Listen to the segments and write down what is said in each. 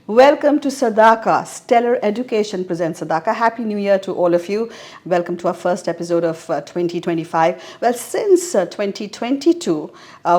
Welcome to Sadaaqa. Stellar Education presents Sadaaqa. Happy New Year to all of you. Welcome to our first episode of 2025. Well, since 2022,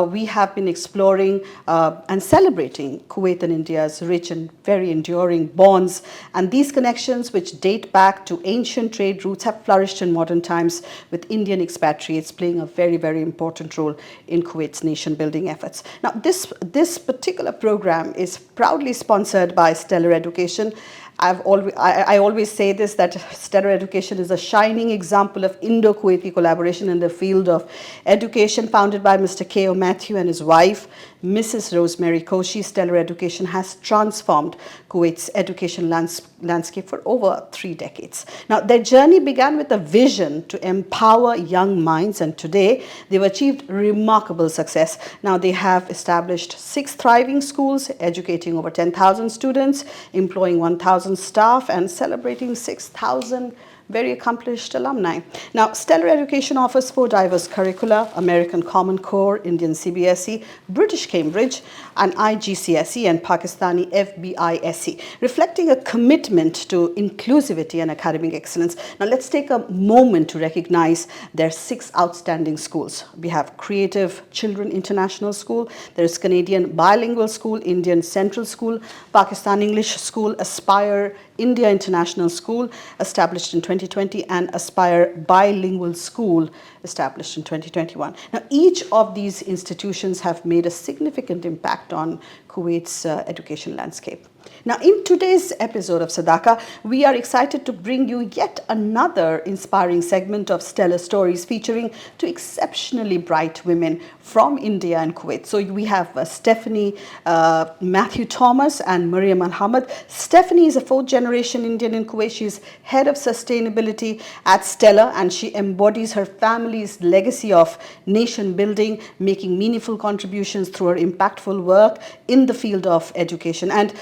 we have been exploring and celebrating Kuwait and India's rich and very enduring bonds. And these connections, which date back to ancient trade routes, have flourished in modern times, with Indian expatriates playing a very, very important role in Kuwait's nation-building efforts. Now, this particular program is proudly sponsored by Stellar Education. I always say this, that Stellar Education is a shining example of Indo-Kuwaiti collaboration in the field of education, founded by Mr. K.O. Matthew and his wife, Mrs. Rosemary Koshi. Stellar Education has transformed Kuwait's education landscape for over 3 decades. Now, their journey began with a vision to empower young minds, and today they've achieved remarkable success. Now, they have established 6 thriving schools, educating over 10,000 students, employing 1,000 staff, and celebrating 6,000 very accomplished alumni. Now, Stellar Education offers 4 diverse curricula: American Common Core, Indian CBSE, British Cambridge, and IGCSE, and Pakistani FBISE, reflecting a commitment to inclusivity and academic excellence. Now, let's take a moment to recognize their 6 outstanding schools. We have Creative Children International School, there's Canadian Bilingual School, Indian Central School, Pakistan English School, Aspire India International School, established in 2020, and Aspire Bilingual School, established in 2021. Now, each of these institutions have made a significant impact on Kuwait's education landscape. Now, in today's episode of Sadaaqa, we are excited to bring you yet another inspiring segment of stellar stories featuring 2 exceptionally bright women from India and Kuwait. So we have Stephanie Matthew Thomas and Mariam Al-Hamad. Stephanie is a 4th-generation Indian in Kuwait. She is head of sustainability at Stellar, and she embodies her family's legacy of nation building, making meaningful contributions through her impactful work in the field of education. And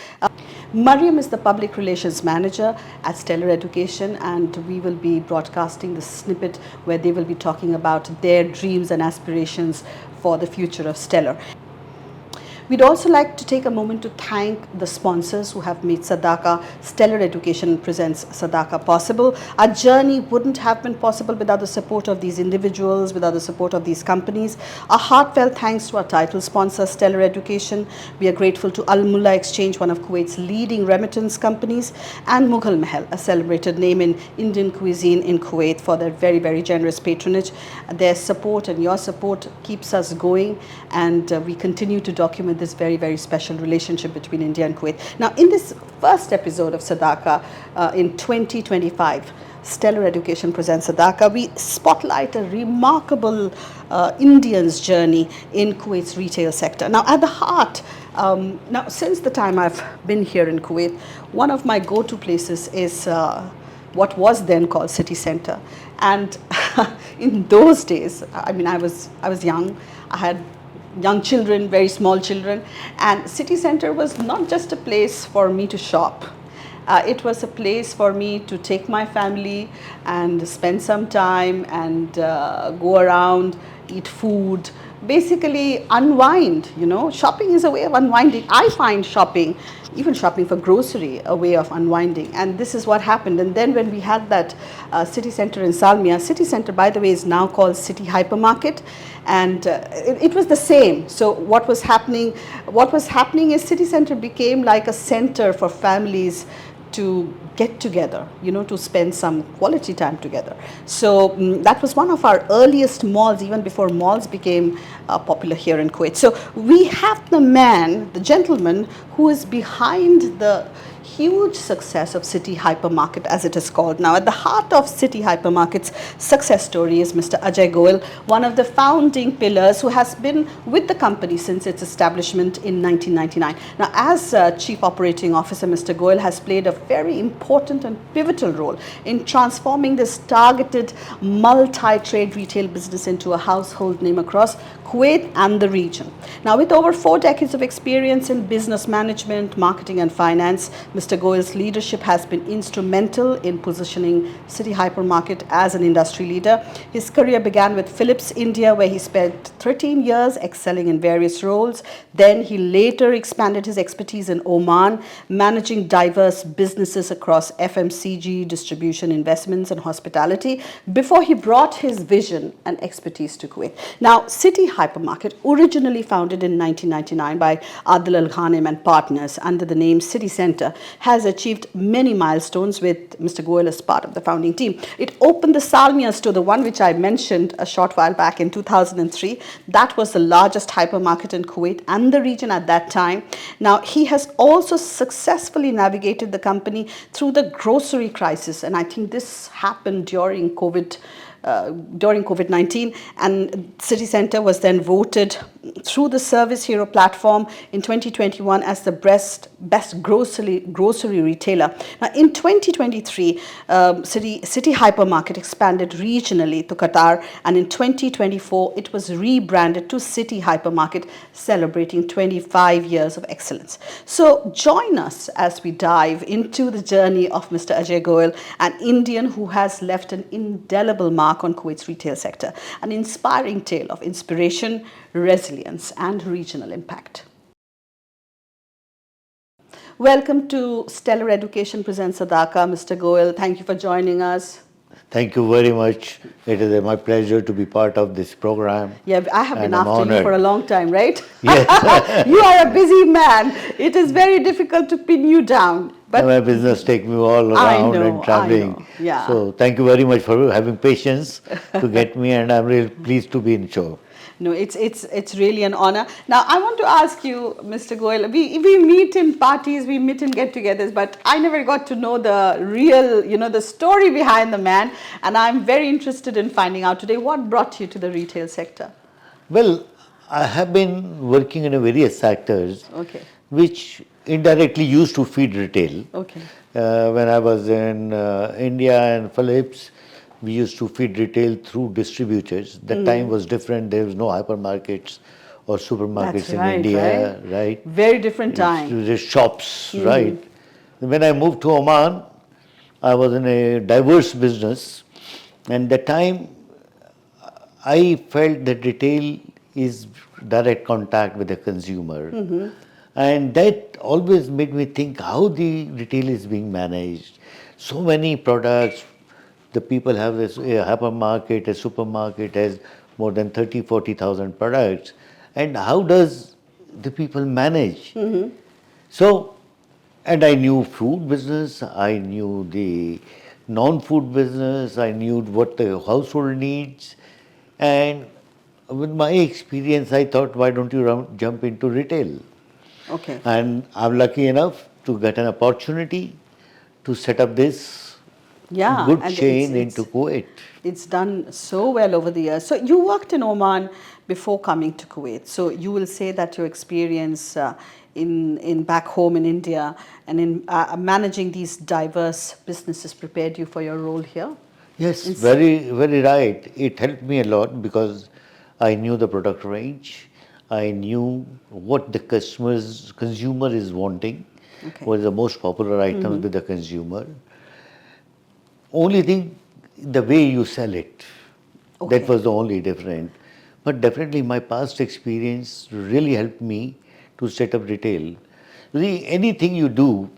Mariam is the public relations manager at Stellar Education, and we will be broadcasting the snippet where they will be talking about their dreams and aspirations for the future of Stellar. We'd also like to take a moment to thank the sponsors who have made Sadaaqa. Stellar Education presents Sadaaqa possible. Our journey wouldn't have been possible without the support of these individuals, without the support of these companies. A heartfelt thanks to our title sponsor, Stellar Education. We are grateful to Al Mullah Exchange, one of Kuwait's leading remittance companies, and Mughal Mahal, a celebrated name in Indian cuisine in Kuwait, for their very, very generous patronage. Their support and your support keeps us going, and we continue to document this very, very special relationship between India and Kuwait. Now, in this first episode of Sadaaqa in 2025, Stellar Education presents Sadaaqa, we spotlight a remarkable Indian's journey in Kuwait's retail sector. Now, at the heart, now since the time I've been here in Kuwait, one of my go-to places is what was then called City Center. And in those days, I mean, I was young. I had young children, very small children, and City Center was not just a place for me to shop. It was a place for me to take my family and spend some time and go around, eat food, basically unwind. You know, shopping is a way of unwinding. I find shopping, even shopping for grocery, a way of unwinding. And this is what happened. And then when we had that City Center in Salmiya, City Center, by the way, is now called City Hypermarket. And it was the same. So what was happening is City Center became like a center for families to get together, you know, to spend some quality time together. So that was one of our earliest malls, even before malls became popular here in Kuwait. So we have the gentleman who is behind the huge success of City Hypermarket, as it is called now. At the heart of City Hypermarket's success story is Mr. Ajay Goel, one of the founding pillars who has been with the company since its establishment in 1999. Now, as Chief Operating Officer, Mr. Goel has played a very important and pivotal role in transforming this targeted multi-trade retail business into a household name across Kuwait and the region. Now, with over 4 decades of experience in business management, marketing and finance, Mr. Goyal's leadership has been instrumental in positioning City Hypermarket as an industry leader. His career began with Philips India, where he spent 13 years excelling in various roles. Then he later expanded his expertise in Oman, managing diverse businesses across FMCG, distribution, investments and hospitality, before he brought his vision and expertise to Kuwait. Now, City Hypermarket, originally founded in 1999 by Adil Al Ghanem and partners under the name City Centre, has achieved many milestones with Mr. Goel as part of the founding team. It opened the Salmiya store, the one which I mentioned a short while back in 2003. That was the largest hypermarket in Kuwait and the region at that time. Now, he has also successfully navigated the company through the grocery crisis, and I think this happened during COVID-19, and City Centre was then voted through the Service Hero platform in 2021 as the best grocery retailer. Now, in 2023, City Hypermarket expanded regionally to Qatar, and in 2024, it was rebranded to City Hypermarket, celebrating 25 years of excellence. So join us as we dive into the journey of Mr. Ajay Goel, an Indian who has left an indelible mark on Kuwait's retail sector, an inspiring tale of inspiration, resilience and regional impact. Welcome to Stellar Education Presents Sadaaqa, Mr. Goel. Thank you for joining us. Thank you very much. It is my pleasure to be part of this program. Yeah, I have been after honored. You for a long time, right? Yes. You are a busy man. It is very difficult to pin you down. But my business takes me all around and traveling. I know. Yeah. So thank you very much for having patience to get me, and I'm really pleased to be in show. No, it's really an honor. Now, I want to ask you, Mr. Goel, we meet in parties, we meet in get-togethers, but I never got to know the real, the story behind the man. And I'm very interested in finding out today what brought you to the retail sector. Well, I have been working in various sectors, okay, which indirectly used to feed retail. Okay. When I was in India and Philips, we used to feed retail through distributors. The time was different. There was no hypermarkets or supermarkets in India, right? Very different time. There's shops, right? When I moved to Oman, I was in a diverse business, and at the time I felt that retail is direct contact with the consumer. And that always made me think how the retail is being managed. So many products. The people have a hypermarket, a supermarket has more than 40,000 products. And how does the people manage? So, and I knew food business, I knew the non-food business, I knew what the household needs. And with my experience, I thought, why don't you jump into retail? Okay. And I'm lucky enough to get an opportunity to set up this good chain into Kuwait. It's done so well over the years. So you worked in Oman before coming to Kuwait. So you will say that your experience in back home in India and in managing these diverse businesses prepared you for your role here? Yes, very right. It helped me a lot because I knew the product range. I knew what the consumer is wanting, what is the most popular items with the consumer. Only thing, the way you sell it, that was the only difference. But definitely my past experience really helped me to set up retail. See, anything you do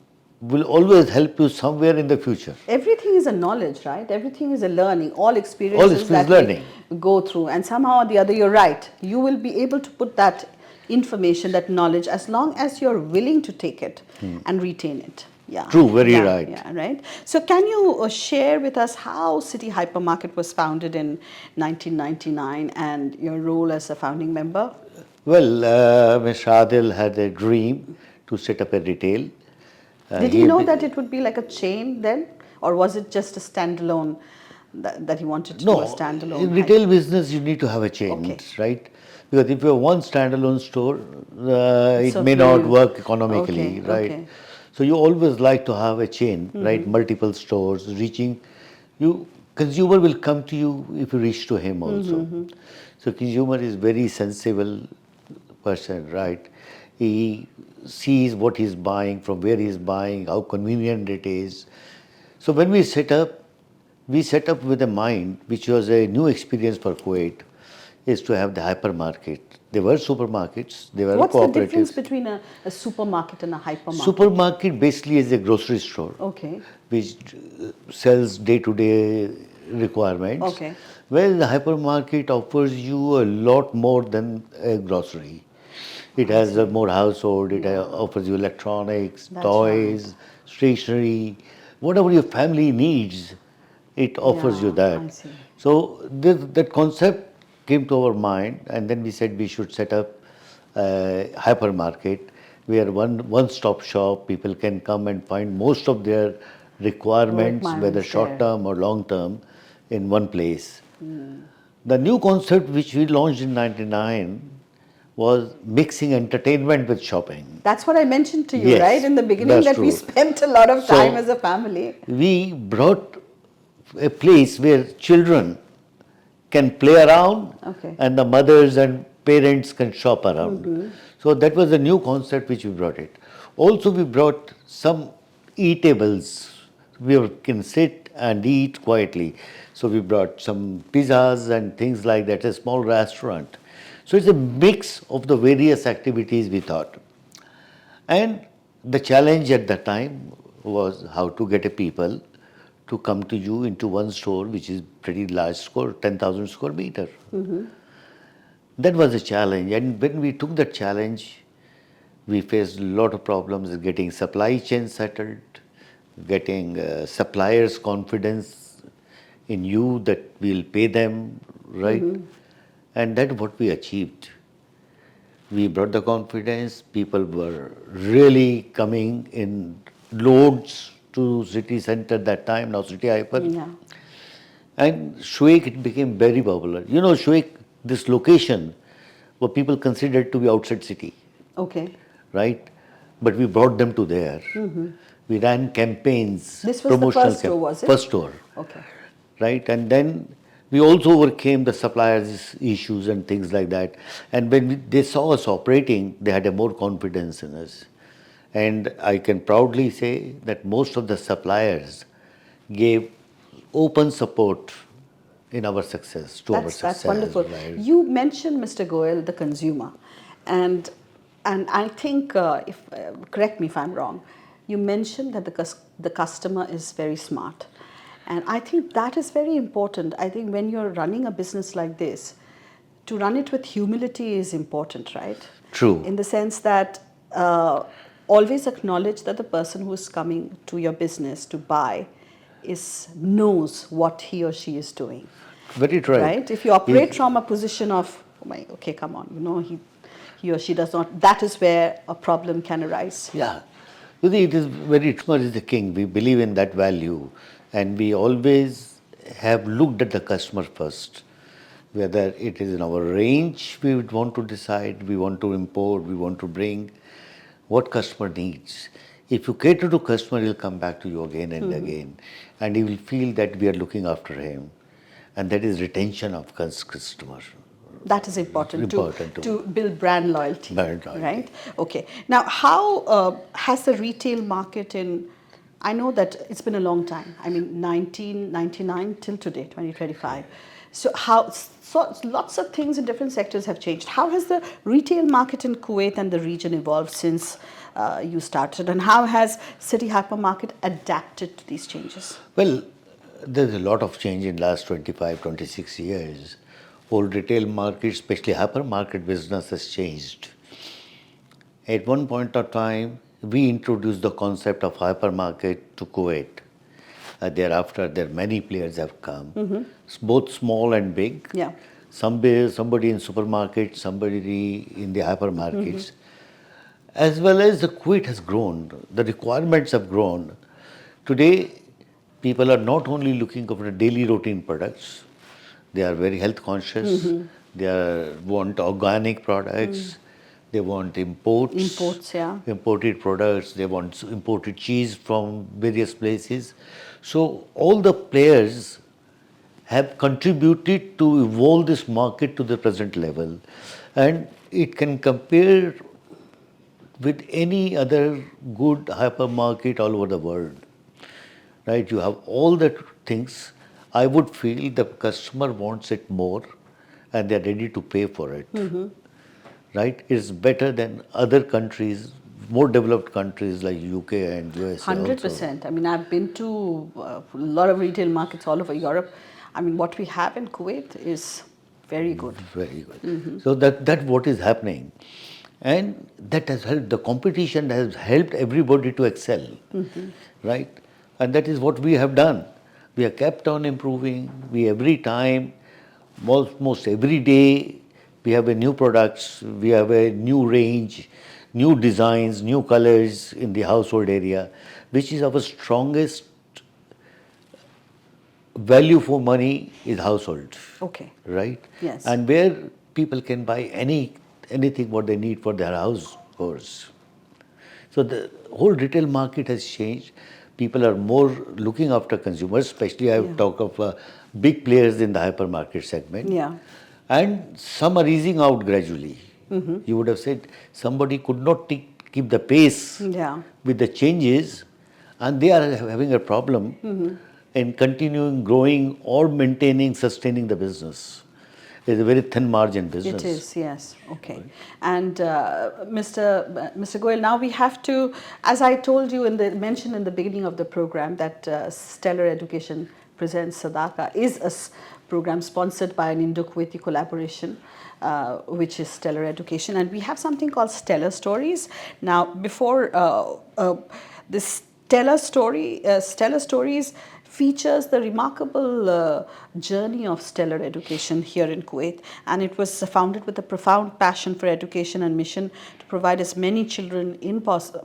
will always help you somewhere in the future. Everything is a knowledge, right? Everything is a learning. All experiences that learning. We go through. And somehow or the other, you're right. You will be able to put that information, that knowledge, as long as you're willing to take it and retain it. Yeah. True, very right. Yeah, right. So can you share with us how City Hypermarket was founded in 1999 and your role as a founding member? Well, Mr. Adil had a dream to set up a retail. Did he know that it would be like a chain then? Or was it just a standalone, that he wanted to do a No, standalone? in retail business you need to have a chain, Okay. right? Because if you have one standalone store, it So may not you, work economically, okay, right? okay. So you always like to have a chain, right? Multiple stores reaching you. Consumer will come to you if you reach to him also. So consumer is very sensible person, right? He sees what he's buying, from where he's buying, how convenient it is. So when we set up with a mind, which was a new experience for Kuwait, is to have the hypermarket. There were supermarkets, there were What's the difference cooperatives. between a supermarket and a hypermarket? Supermarket basically is a grocery store, Okay, which sells day-to-day requirements, okay. whereas the hypermarket offers you a lot more than a grocery. It I has a see. more household, it Yeah, offers you electronics, that's right. toys, stationery, whatever your family needs, it offers you Yeah, I that. see. So that concept came to our mind, and then we said we should set up a hypermarket where one-stop shop, people can come and find most of their requirements, whether Requirements short there. term or long term, in one place. The new concept which we launched in '99 was mixing entertainment with shopping. That's what I mentioned to you, right, Yes, in the beginning, that's that we true. spent a lot of time as So a family. we brought a place where children can play around Okay. and the mothers and parents can shop around. So that was a new concept which we brought it. Also we brought some eatables where we can sit and eat quietly. So we brought some pizzas and things like that, a small restaurant. So it's a mix of the various activities we thought. And the challenge at that time was how to get a people to come to you into one store, which is pretty large store, 10,000 square meter. That was a challenge. And when we took that challenge, we faced a lot of problems in getting supply chain settled, getting suppliers' confidence in you that we'll pay them, right? And that's what we achieved. We brought the confidence. People were really coming in loads to city center that time, now City Hyper. Yeah. And Shuik, it became very popular. You know, Shuik, this location were people considered to be outside city, Okay. right? But we brought them to there. We ran campaigns, This was the promotional first store, was it? first store, Okay. right? And then we also overcame the suppliers' issues and things like that. And when they saw us operating, they had a more confidence in us. And I can proudly say that most of the suppliers gave open support in our success, to our That's success, wonderful. right? You mentioned, Mr. Goel, the consumer, and I think, if correct me if I'm wrong, you mentioned that the customer is very smart, and I think that is very important. I think when you're running a business like this, to run it with humility is important, right? True. In the sense that always acknowledge that the person who is coming to your business to buy knows what he or she is doing, Very right. right? If you operate Is from a position of, oh my, okay, come on, he or she does not, that is where a problem can arise. Yeah. You see, it is very customer is the king. We believe in that value. And we always have looked at the customer first. Whether it is in our range, we would want to decide, we want to import, we want to bring what customer needs. If you cater to customer, he'll come back to you again and again. And he will feel that we are looking after him. And that is retention of customer. That is important, Important to build brand loyalty, Brand loyalty. right? Okay. Now, how has the retail market in, I know that it's been a long time. I mean, 1999 till today, 2025. So lots of things in different sectors have changed. How has the retail market in Kuwait and the region evolved since you started, and how has City Hypermarket adapted to these changes? Well, there's a lot of change in last 25, 26 years. Whole retail market, especially hypermarket business has changed. At one point of time, we introduced the concept of hypermarket to Kuwait. Thereafter, there many players have come, both small and big. Yeah. Somebody in supermarket, somebody in the hypermarkets. as well as the Kuwait has grown, the requirements have grown. Today, people are not only looking for daily routine products, they are very health conscious, want organic products, they want Imports, yeah. imported products, they want imported cheese from various places. So all the players have contributed to evolve this market to the present level, and it can compare with any other good hypermarket all over the world. Right? You have all the things. I would feel the customer wants it more and they're ready to pay for it. Right? It's better than other countries, more developed countries like UK and USA also. 100%. I mean, I've been to a lot of retail markets all over Europe. I mean, what we have in Kuwait is very good. Very good. So that what is happening. And that has helped, the competition has helped everybody to excel. Right? And that is what we have done. We have kept on improving. We every time, almost every day, we have a new products, we have a new range, new designs, new colors in the household area, which is our strongest value for money is household. Okay. Right? Yes. And where people can buy anything what they need for their house chores. So the whole retail market has changed. People are more looking after consumers, especially I talk of big players in the hypermarket segment. Yeah. And some are easing out gradually. You would have said somebody could not keep the pace with the changes, and they are having a problem in continuing growing or maintaining, sustaining the business. It's a very thin margin business. It is, yes. Okay. Right. And Mr. Goel, now we have to, as I told you mentioned in the beginning of the program, that Stellar Education presents Sadaaqa is a program sponsored by an Indo-Kuwaiti collaboration, which is Stellar Education, and we have something called Stellar Stories. Now, before this Stellar Stories features the remarkable journey of stellar education here in Kuwait, and it was founded with a profound passion for education and mission to provide as many children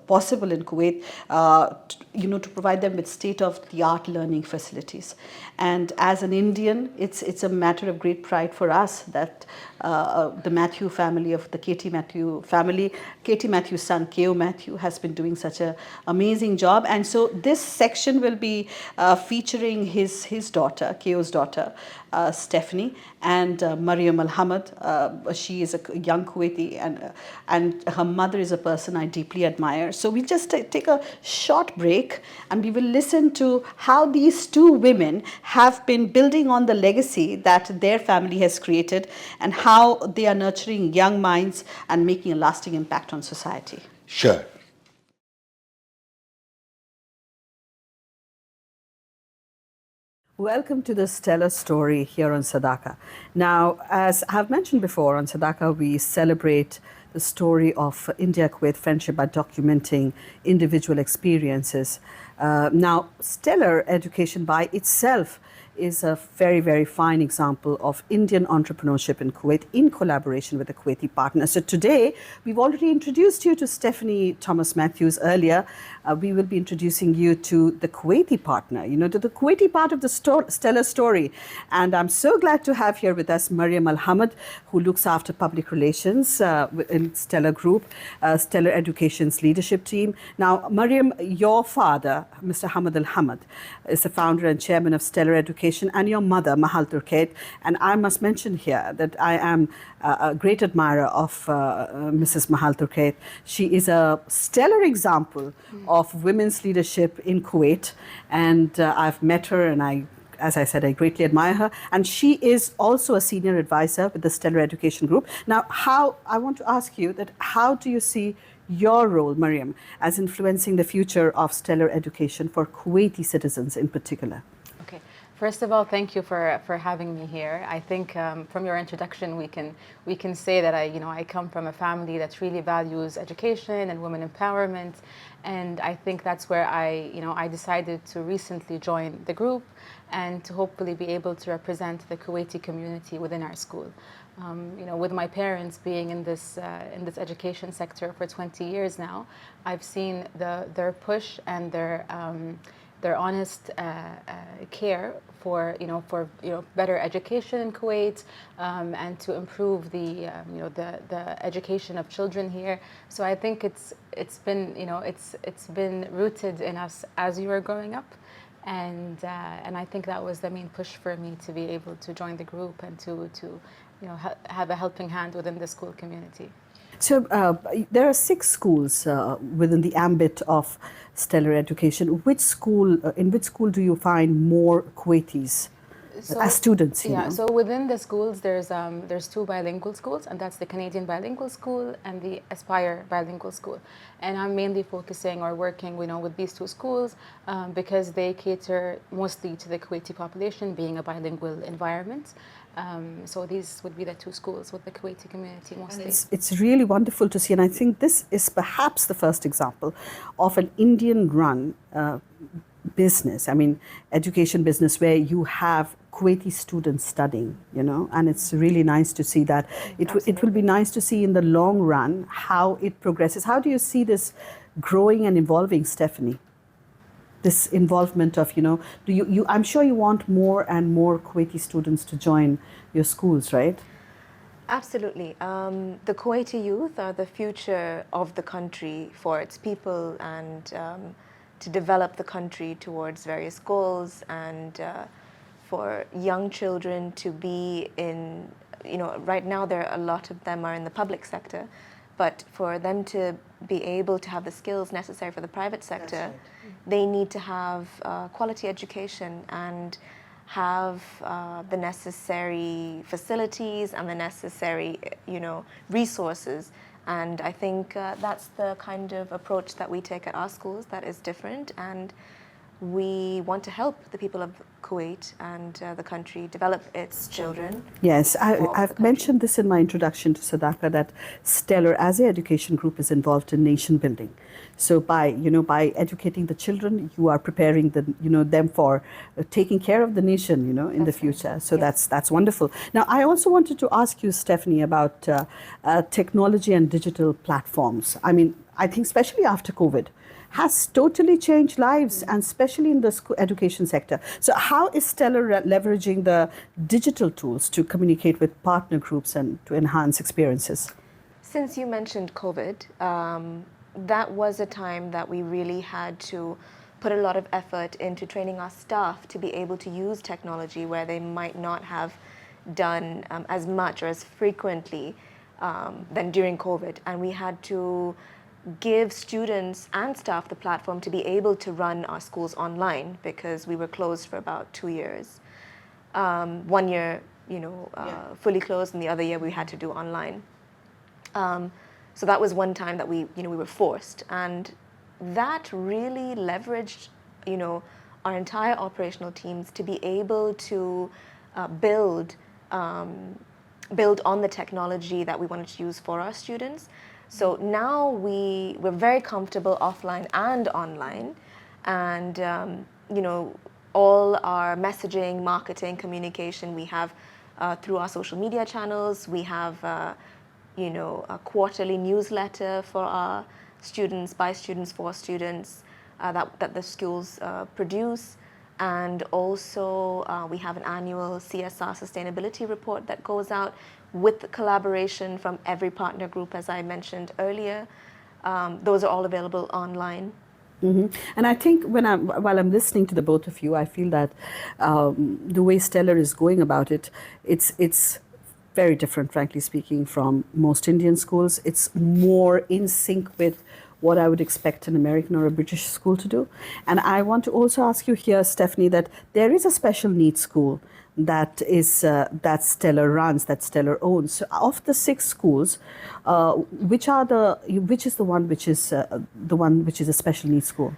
possible in Kuwait, to provide them with state-of-the-art learning facilities. And as an Indian, it's a matter of great pride for us that the Matthew family of the Katie Matthew family, Katie Matthew's son, K.O. Matthew, has been doing such an amazing job. And so this section will be featuring his daughter, K.O.'s daughter, Stephanie, and Mariam Al-Hamad. She is a young Kuwaiti, and her mother is a person I deeply admire. So we'll just take a short break, and we will listen to how these two women have been building on the legacy that their family has created, and how they are nurturing young minds and making a lasting impact on society. Sure. Welcome to the Stellar Story here on Sadaaqa. Now, as I've mentioned before, on Sadaaqa we celebrate the story of India-Kuwait friendship by documenting individual experiences. Now, stellar education by itself is a very, very fine example of Indian entrepreneurship in Kuwait in collaboration with a Kuwaiti partner. So today, we've already introduced you to Stephanie Thomas Matthews earlier. We will be introducing you to the Kuwaiti partner, to the Kuwaiti part of the Stellar Story. And I'm so glad to have here with us Mariam Al-Hamad, who looks after public relations in Stellar Group, Stellar Education's leadership team. Now, Mariam, your father, Mr. Hamad Al-Hamad, is the founder and chairman of Stellar Education, and your mother, Mahal Turkate. And I must mention here that I am a great admirer of Mrs. Mahal Turkate. She is a stellar example of women's leadership in Kuwait, and I've met her, and as I said, I greatly admire her. And she is also a senior advisor with the Stellar Education Group. Now, I want to ask you that how do you see your role, Mariam, as influencing the future of stellar education for Kuwaiti citizens in particular? Okay. First of all, thank you for having me here. I think from your introduction, we can say that I come from a family that really values education and women empowerment, and I think that's where I decided to recently join the group, and to hopefully be able to represent the Kuwaiti community within our school. With my parents being in this education sector for 20 years now, I've seen their push and their honest care for better education in Kuwait, and to improve the education of children here. So I think it's been rooted in us as we were growing up, and I think that was the main push for me to be able to join the group and to have a helping hand within the school community. So there are 6 schools within the ambit of stellar education. In which school do you find more Kuwaitis as students? Yeah, so within the schools, there's 2 bilingual schools, and that's the Canadian Bilingual School and the Aspire Bilingual School. And I'm mainly focusing or working, with these 2 schools because they cater mostly to the Kuwaiti population, being a bilingual environment. So these would be the 2 schools with the Kuwaiti community mostly. And it's really wonderful to see, and I think this is perhaps the first example of an Indian-run business, education business, where you have Kuwaiti students studying, and it's really nice to see that. It will be nice to see in the long run how it progresses. How do you see this growing and evolving, Stephanie? This involvement of, I'm sure you want more and more Kuwaiti students to join your schools, right? Absolutely. The Kuwaiti youth are the future of the country for its people, and to develop the country towards various goals, and for young children to be in, right now a lot of them are in the public sector, but for them to be able to have the skills necessary for the private sector, they need to have quality education and have the necessary facilities and the necessary, resources. And I think that's the kind of approach that we take at our schools that is different, and we want to help the people of Kuwait and the country develop its children. Yes, I've mentioned this in my introduction to Sadaaqa, that Stellar as an education group is involved in nation building. So by educating the children, you are preparing them for taking care of the nation, in the future. Right. So yes, that's wonderful. Now, I also wanted to ask you, Stephanie, about technology and digital platforms. I think especially after COVID, has totally changed lives, and especially in the school education sector. So how is Stellar leveraging the digital tools to communicate with partner groups and to enhance experiences? Since you mentioned COVID, that was a time that we really had to put a lot of effort into training our staff to be able to use technology where they might not have done as much or as frequently than during COVID. And we had to give students and staff the platform to be able to run our schools online, because we were closed for about 2 years. 1 year, fully closed, and the other year we had to do online. So that was one time that we were forced, and that really leveraged, our entire operational teams to be able to build on the technology that we wanted to use for our students. So now we're very comfortable offline and online, and all our messaging, marketing, communication we have through our social media channels. We have a quarterly newsletter for our students, by students, for students, that the schools produce. And also we have an annual CSR sustainability report that goes out with the collaboration from every partner group, as I mentioned earlier. Those are all available online. Mm-hmm. And I think while I'm listening to the both of you, I feel that the way Stellar is going about it, it's very different, frankly speaking, from most Indian schools. It's more in sync with what I would expect an American or a British school to do. And I want to also ask you here, Stephanie, that there is a special needs school that Stellar runs, that Stellar owns. So of the 6 schools, which is the one which is a special needs school?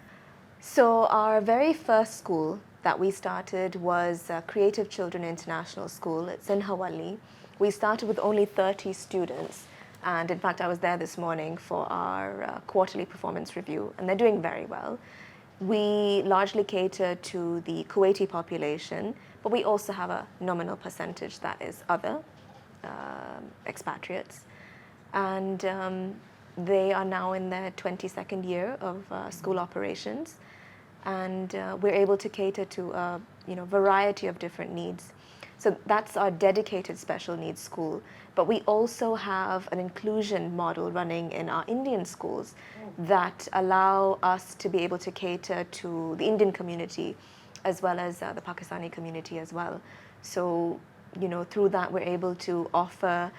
So our very first school that we started was Creative Children International School. It's in Hawali. We started with only 30 students. And in fact, I was there this morning for our quarterly performance review, and they're doing very well. We largely cater to the Kuwaiti population, but we also have a nominal percentage that is other expatriates. And they are now in their 22nd year of school operations. And we're able to cater to a variety of different needs. So that's our dedicated special needs school. But we also have an inclusion model running in our Indian schools that allow us to be able to cater to the Indian community as well as the Pakistani community as well. So, through that we're able to offer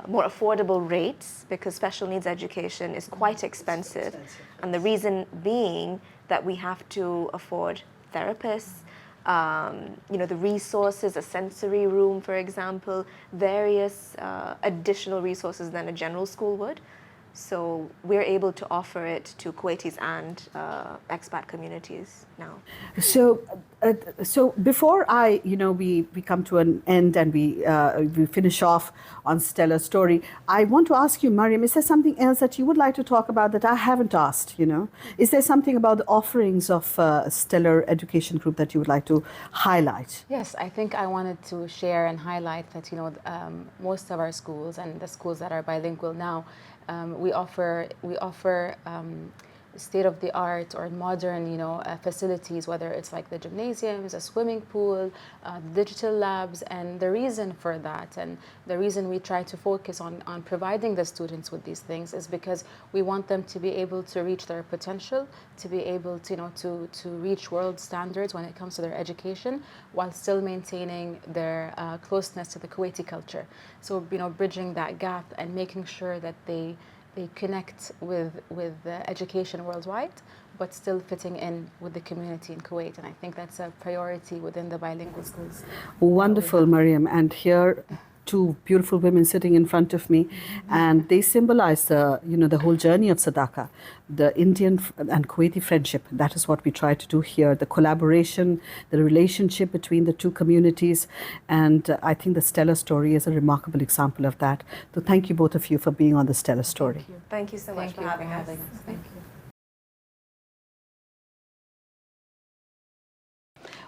more affordable rates, because special needs education is quite expensive. And the reason being that we have to afford therapists, the resources, a sensory room, for example, various additional resources than a general school would. So we're able to offer it to Kuwaitis and expat communities now. So before we come to an end and we finish off on Stellar's story, I want to ask you, Mariam, is there something else that you would like to talk about that I haven't asked? Is there something about the offerings of Stellar Education Group that you would like to highlight? Yes, I think I wanted to share and highlight that most of our schools and the schools that are bilingual now, we offer state-of-the-art or modern, facilities, whether it's like the gymnasiums, a swimming pool, digital labs. And the reason for that, and the reason we try to focus on providing the students with these things, is because we want them to be able to reach their potential, to be able to reach world standards when it comes to their education, while still maintaining their closeness to the Kuwaiti culture. So, bridging that gap and making sure that they connect with education worldwide, but still fitting in with the community in Kuwait. And I think that's a priority within the bilingual schools. Wonderful, Mariam. And here, two beautiful women sitting in front of me, and they symbolize the whole journey of Sadaaqa, the Indian and Kuwaiti friendship. That is what we try to do here, the collaboration, the relationship between the two communities. And I think the Stellar story is a remarkable example of that. So thank you both of you for being on the Stellar story. Thank you so much for having us. Thank you.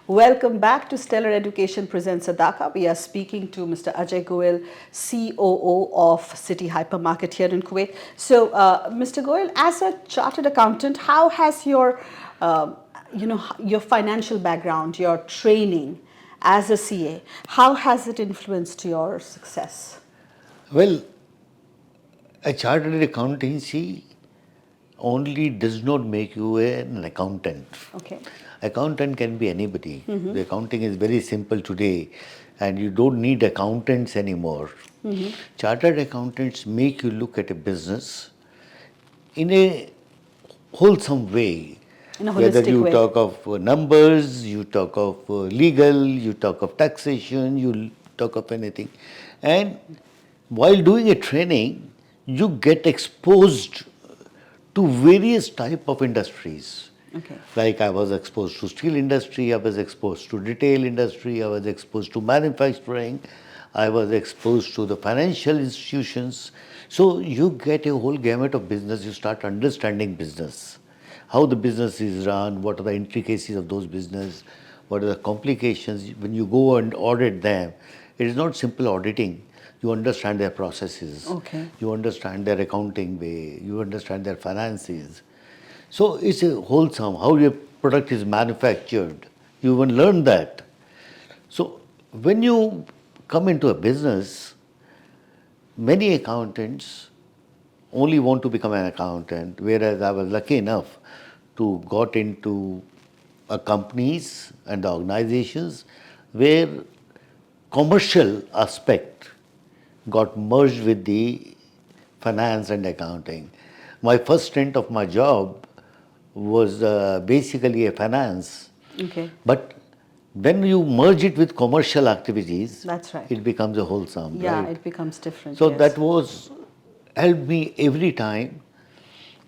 Welcome back to Stellar Education Presents Sadaaqa. We are speaking to Mr. Ajay Goel, COO of City Hypermarket here in Kuwait. So, Mr. Goel, as a chartered accountant, how has your financial background, your training as a CA, how has it influenced your success? Well, a chartered accountancy only does not make you an accountant. Okay. Accountant can be anybody. The accounting is very simple today, and you don't need accountants anymore. Chartered accountants make you look at a business in a wholesome way. In a Whether holistic you way. talk of numbers, you talk of legal, you talk of taxation, you talk of anything. And while doing a training, you get exposed to various type of industries. Okay. Like I was exposed to steel industry, I was exposed to retail industry, I was exposed to manufacturing, I was exposed to the financial institutions. So you get a whole gamut of business, you start understanding business. How the business is run, what are the intricacies of those business, what are the complications. When you go and audit them, it is not simple auditing. You understand their processes, Okay. you understand their accounting way, you understand their finances. So it's a wholesome, how your product is manufactured. You even learn that. So when you come into a business, many accountants only want to become an accountant, whereas I was lucky enough to got into companies and the organizations where commercial aspect got merged with the finance and accounting. My first stint of my job was basically a finance. Okay. But when you merge it with commercial activities, That's right. it becomes a wholesome. Yeah, right? it becomes different. So yes. that was helped me every time.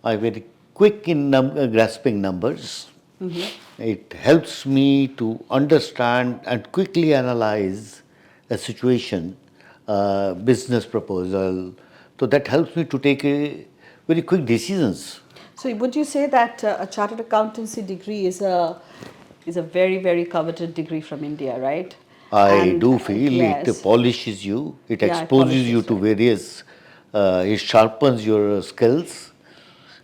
I very quick in grasping numbers, It helps me to understand and quickly analyze a situation, business proposal. So that helps me to take a very quick decisions. So would you say that a chartered accountancy degree is a very, very coveted degree from India, right? I And do feel it yes, polishes you, it yeah, it exposes you polishes, to right? various, it sharpens your skills,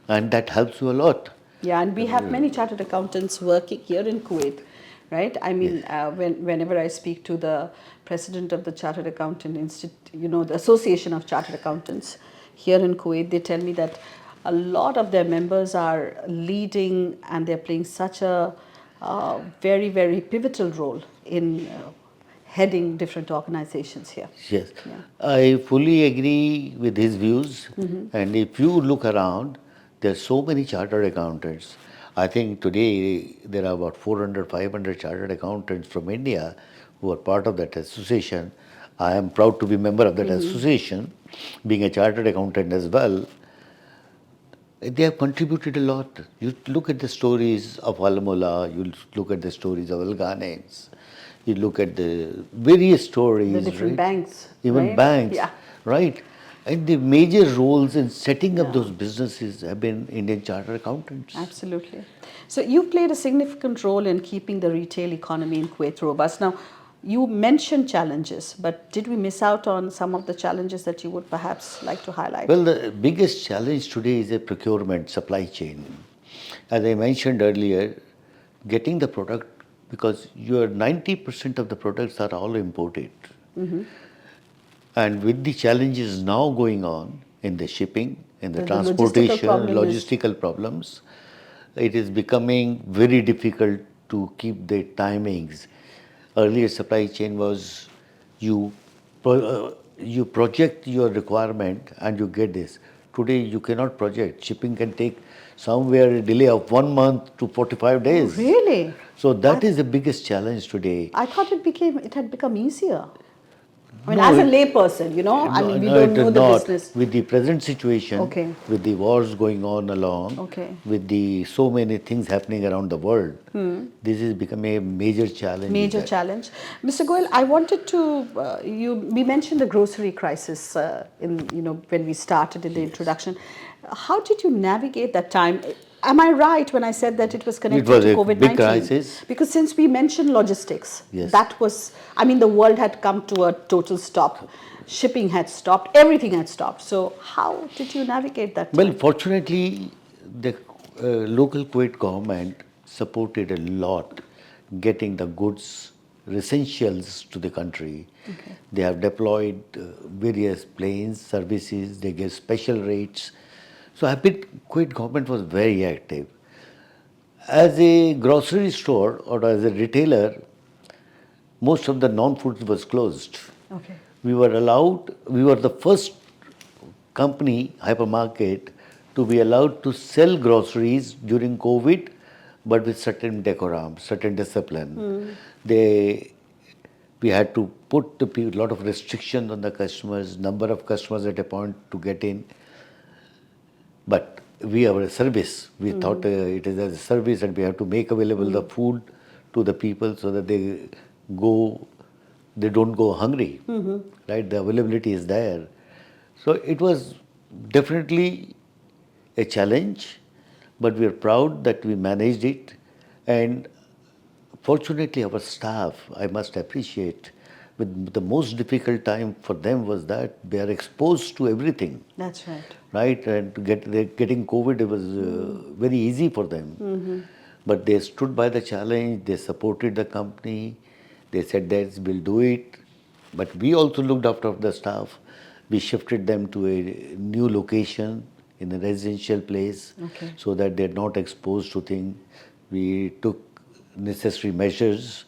and that helps you a lot. Yeah, and we have many chartered accountants working here in Kuwait, right? I Yes. mean, whenever I speak to the president of the Chartered Accountant Institute, the Association of Chartered Accountants here in Kuwait, they tell me that a lot of their members are leading and they're playing such a very, very pivotal role in heading different organizations here. Yes, Yeah. I fully agree with his views. And if you look around, there are so many chartered accountants. I think today there are about 400, 500 chartered accountants from India who are part of that association. I am proud to be member of that association, being a chartered accountant as well. They have contributed a lot. You look at the stories of Almola, you look at the stories of Alganex, you look at the various The stories, different right? banks, Even right? banks, Yeah. right? And the major roles in setting up Yeah. those businesses have been Indian chartered accountants. Absolutely. So you've played a significant role in keeping the retail economy in Kuwait robust. Now, you mentioned challenges, but did we miss out on some of the challenges that you would perhaps like to highlight? Well, the biggest challenge today is a procurement supply chain. As I mentioned earlier, getting the product, because your 90% of the products are all imported. And with the challenges now going on in the shipping, in the The logistical transportation, problem is, logistical problems, it is becoming very difficult to keep the timings. Earlier supply chain was you you project your requirement and you get this. Today you cannot project. Shipping can take somewhere a delay of 1 month to 45 oh, days. really? So I, that is the biggest challenge today. I thought it had become easier. I mean, No, as a layperson, I no, mean, we no, don't it know is the not. business. With the present situation, Okay. with the wars going on along, Okay. with the so many things happening around the world, this is becoming a major challenge. Is Major that challenge. Mr. Goel, I wanted to, we mentioned the grocery crisis when we started in the introduction. How did you navigate that time? Am I right when I said that it was it connected was to a COVID big 19? crisis? Because since we mentioned logistics, Yes. that was, I mean, the world had come to a total stop. Shipping had stopped, everything had stopped. So, how did you navigate that Well, time? fortunately, the local Kuwait government supported a lot getting the goods, essentials to the country. Okay. They have deployed various planes, services, they gave special rates. So Kuwait government was very active. As a grocery store or as a retailer, most of the non-foods was closed. Okay. We were the first company, hypermarket, to be allowed to sell groceries during COVID, but with certain decorum, certain discipline. They, we had to put a lot of restrictions on the customers, number of customers at a point to get in. But we are a service. We thought it is as a service and we have to make available the food to the people so that go, they don't go hungry, right? The availability is there. So it was definitely a challenge, but we are proud that we managed it. And fortunately, our staff, I must appreciate, with the most difficult time for them was that they are exposed to everything, That's right. right? And getting COVID, it was very easy for them. But they stood by the challenge, they supported the company, they said that we'll do it. But we also looked after the staff. We shifted them to a new location in a residential place Okay. so that they're not exposed to things. We took necessary measures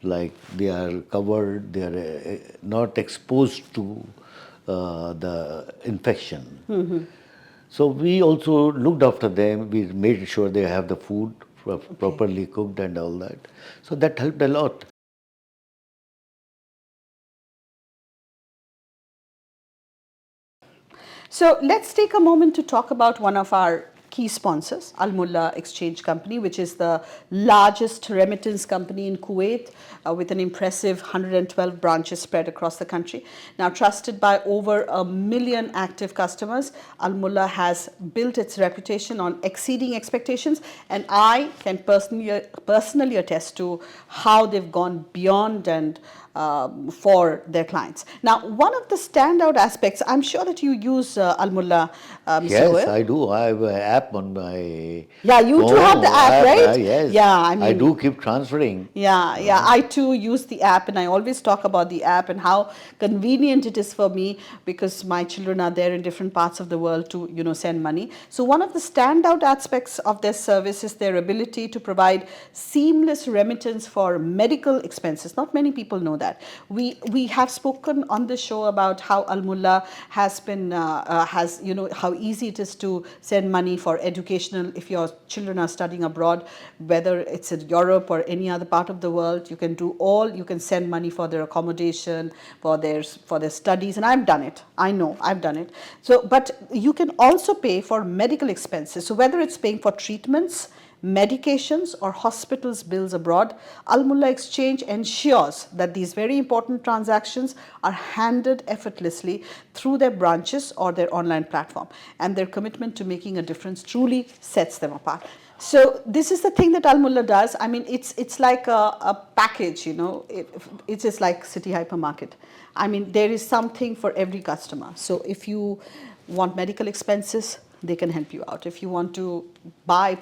like they are covered, they are not exposed to the infection. So we also looked after them. We made sure they have the food properly cooked and all that. So that helped a lot. So let's take a moment to talk about one of our key sponsors, Al Mullah Exchange Company, which is the largest remittance company in Kuwait with an impressive 112 branches spread across the country. Now trusted by over 1 million active customers, Al Mullah has built its reputation on exceeding expectations, and I can personally attest to how they've gone beyond and for their clients. Now, one of the standout aspects, I'm sure that you use Al Mullah, Mr. Yes, Goel. I do. I have an app on my Yeah, you too have the app, right? Yes. Yeah, I do keep transferring. Yeah, I too use the app, and I always talk about the app and how convenient it is for me because my children are there in different parts of the world to, send money. So one of the standout aspects of their service is their ability to provide seamless remittance for medical expenses. Not many people know that. We have spoken on the show about how Al Mullah has been how easy it is to send money for educational if your children are studying abroad, whether it's in Europe or any other part of the world. You can send money for their accommodation, for their studies, and I've done it. I know I've done it. So, but you can also pay for medical expenses. So whether it's paying for treatments, medications or hospitals bills abroad, Al Mullah Exchange ensures that these very important transactions are handled effortlessly through their branches or their online platform, and their commitment to making a difference truly sets them apart. So this is the thing that Al Mullah does. I mean, it's like a package, it's just like City Hypermarket. I mean, there is something for every customer. So if you want medical expenses, they can help you out. If you want to buy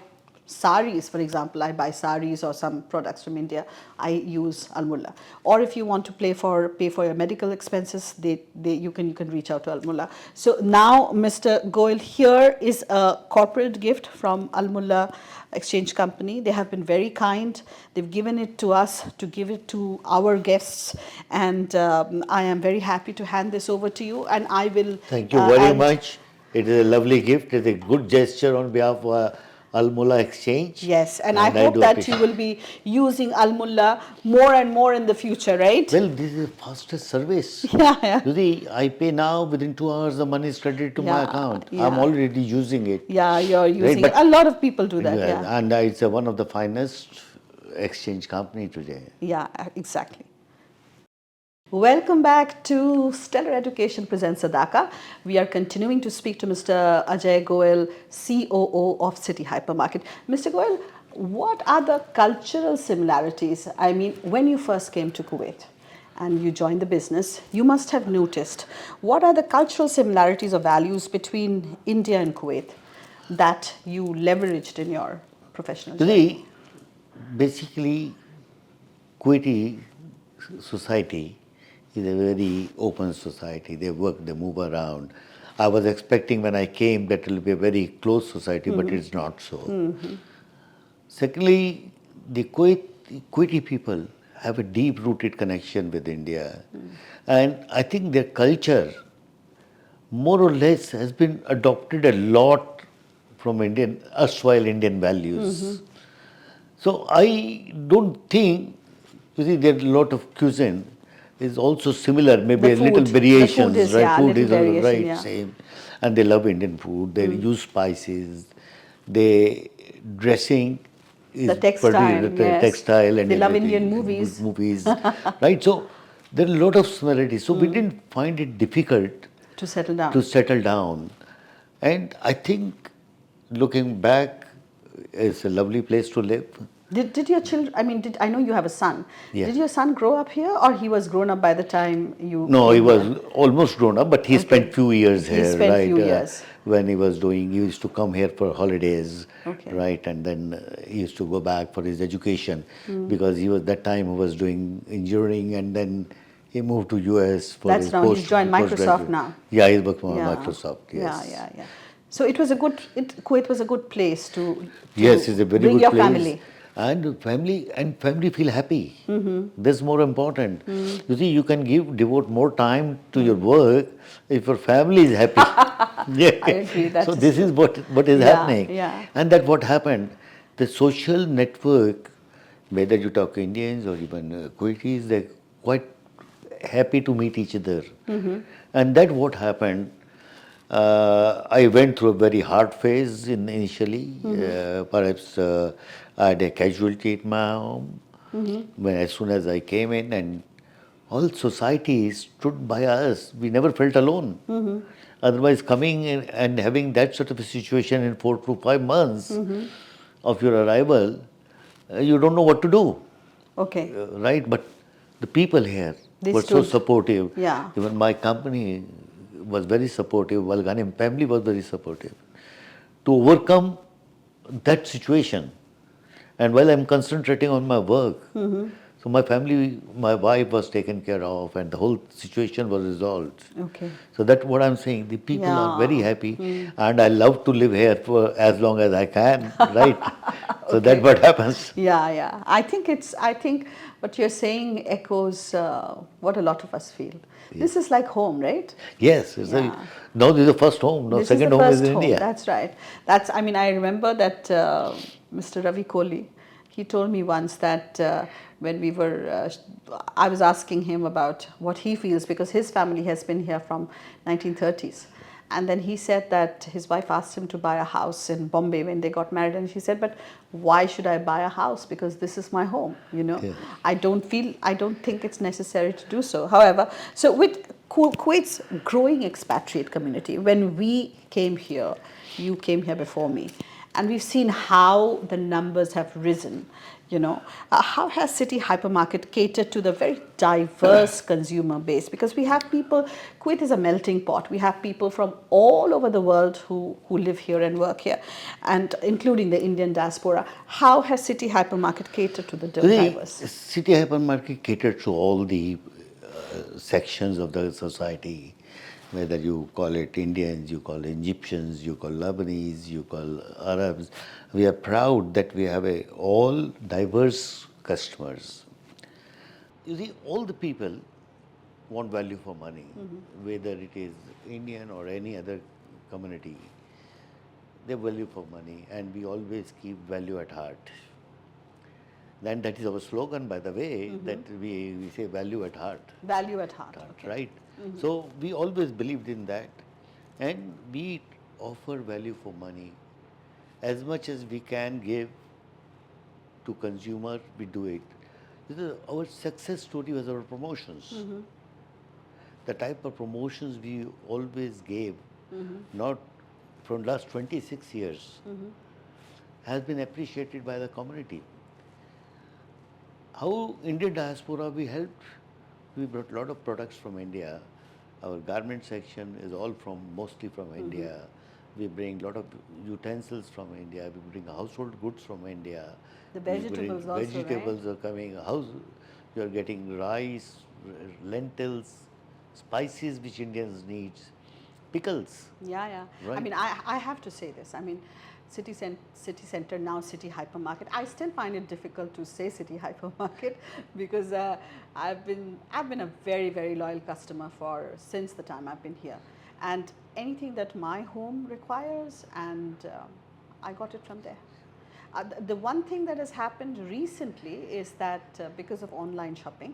saris, for example, I buy saris or some products from India, I use Al Mullah. Or if you want to pay for your medical expenses, you can reach out to Al Mullah. So now, Mr. Goel, here is a corporate gift from Al Mullah Exchange Company. They have been very kind. They've given it to us to give it to our guests, and I am very happy to hand this over to you. And I will. Thank you very much. It is a lovely gift. It is a good gesture on behalf of Al Mullah Exchange. Yes, and I hope that you will be using Al Mullah more and more in the future, right? Well, this is the fastest service. Yeah. You see, I pay now, within 2 hours the money is credited to my account. Yeah. I'm already using it. Yeah, you're using right? it. A lot of people do that, yeah. And it's one of the finest exchange company today. Yeah, exactly. Welcome back to Stellar Education Presents Sadaaqa. We are continuing to speak to Mr. Ajay Goel, COO of City Hypermarket. Mr. Goel, what are the cultural similarities? I mean, when you first came to Kuwait and you joined the business, you must have noticed what are the cultural similarities or values between India and Kuwait that you leveraged in your professional journey? Basically, Kuwaiti society is a very open society. They work, they move around. I was expecting when I came that it will be a very closed society, but it's not so. Secondly, the Kuwaiti people have a deep-rooted connection with India. And I think their culture, more or less, has been adopted a lot from erstwhile Indian values. So I don't think, you see, there are a lot of cuisine is also similar, maybe a little variations, right? Food is all same. And they love Indian food, they use spices, they dressing is the textile and they love Indian movies. Right? So there are a lot of similarities. So we didn't find it difficult to settle down. And I think looking back, it's a lovely place to live. Did your children, I know you have a son. Yeah. Did your son grow up here or he was grown up by the time you No, he was almost grown up, but he spent few years here, he spent right? Few years. When he used to come here for holidays, okay. right? And then he used to go back for his education because he was doing engineering, and then he moved to US for his post. He's joined Microsoft now. Yeah, he's working for Microsoft, yes. Yeah. So Kuwait was a good place to yes, it's a very bring good your place. family. And family feel happy. That's more important. You see, you can devote more time to your work if your family is happy. I agree. So this is what is happening. Yeah. And that's what happened. The social network, whether you talk Indians or even Kuwaitis, they're quite happy to meet each other. And that's what happened. I went through a very hard phase initially. Perhaps I had a casualty at my home. When as soon as I came in, and all society stood by us. We never felt alone. Otherwise, coming in and having that sort of a situation in 4 to 5 months of your arrival, you don't know what to do. Okay. Right? But the people here They were so stood. supportive. Yeah. Even my company was very supportive. Walgani family was very supportive. To overcome that situation, and while I'm concentrating on my work, so my family, my wife was taken care of, and the whole situation was resolved. Okay. So that's what I'm saying. The people are very Yeah. happy, and I love to live here for as long as I can. Right? So Okay. that's what happens. Yeah, yeah. I think what you're saying echoes what a lot of us feel. This is like home, right? Yes. Yeah. Now this is the first home. Now This is the second home is first in home. India. That's right. I mean, I remember that Mr. Ravi Kohli, he told me once that when we were, I was asking him about what he feels because his family has been here from 1930s. And then he said that his wife asked him to buy a house in Bombay when they got married. And she said, but why should I buy a house? Because this is my home, you know. Yeah. I don't think it's necessary to do so. However, so with Kuwait's growing expatriate community, when we came here, you came here before me, and we've seen how the numbers have risen. You know, how has City Hypermarket catered to the very diverse consumer base? Because we have people, Kuwait is a melting pot. We have people from all over the world who live here and work here, and including the Indian diaspora. How has City Hypermarket catered to the diverse? City Hypermarket catered to all the sections of the society, whether you call it Indians, you call Egyptians, you call Lebanese, you call Arabs. We are proud that we have all diverse customers. You see, all the people want value for money, whether it is Indian or any other community. They value for money, and we always keep value at heart. Then that is our slogan, by the way, that we say value at heart. Value at heart. Okay. Right? So we always believed in that, and we offer value for money. As much as we can give to consumer, we do it. Our success story was our promotions. The type of promotions we always gave, not from last 26 years, has been appreciated by the community. How Indian diaspora we helped? We brought a lot of products from India. Our garment section is all mostly from India. We bring a lot of utensils from India. We bring household goods from India. The We bring vegetables also, vegetables are coming. You are getting rice, lentils, spices which Indians need, pickles. Yeah, yeah. I Right. mean, I have to say this. I mean, city center, now City Hypermarket. I still find it difficult to say City Hypermarket because I've been a very loyal customer since the time I've been here, and anything that my home requires, and I got it from there. The one thing that has happened recently is that because of online shopping